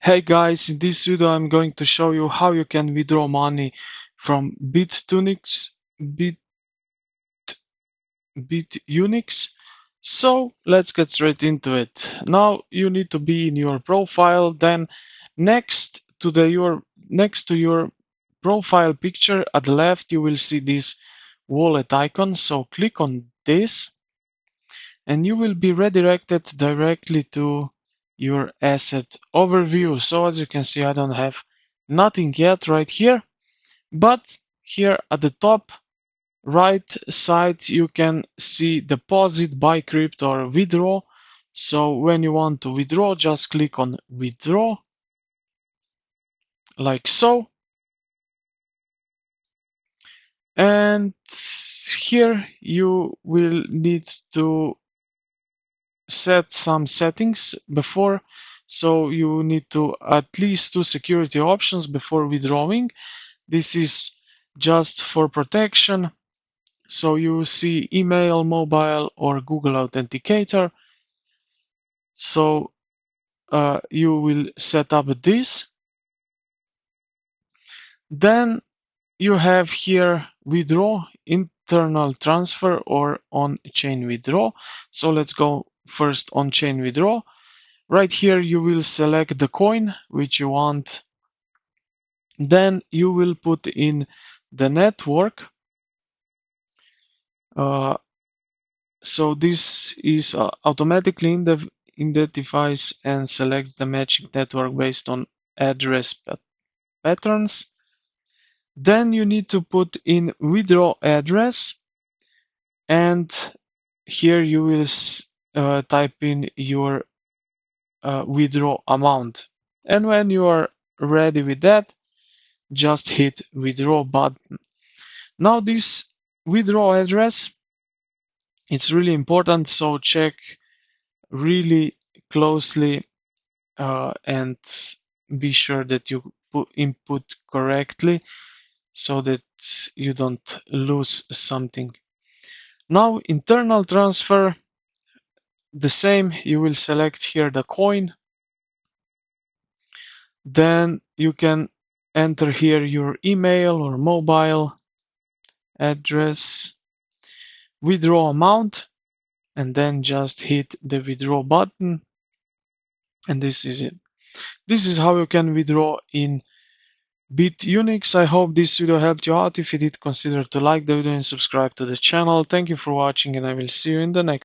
Hey guys, in this video I'm going to show you how you can withdraw money from Bitunix. So let's get straight into it. Now you need to be in your profile, then next to your profile picture at the left you will see this wallet icon. So click on this and you will be redirected directly to your asset overview. So as you can see, I don't have nothing yet right here, but here at the top right side you can see deposit, buy crypto or withdraw. So when you want to withdraw, just click on withdraw like so, and here you will need to set some settings before. So you need to at least two security options before withdrawing. This is just for protection. So you see email, mobile or Google Authenticator. So you will set up this. Then you have here withdraw, internal transfer or on-chain withdraw. So let's go first on-chain withdraw. Right here you will select the coin which you want. Then you will put in the network. So this is automatically identifies and selects the matching network based on address patterns. Then you need to put in withdraw address, and here you will type in your withdraw amount. And when you are ready with that, just hit withdraw button. Now this withdraw address, it's really important, so check really closely and be sure that you input correctly so that you don't lose something. Now internal transfer, the same, you will select here the coin. Then you can enter here your email or mobile address, withdraw amount, and then just hit the withdraw button, and this is it. This is how you can withdraw in Bitunix. I hope this video helped you out. If you did, consider to like the video and subscribe to the channel. Thank you for watching, and I will see you in the next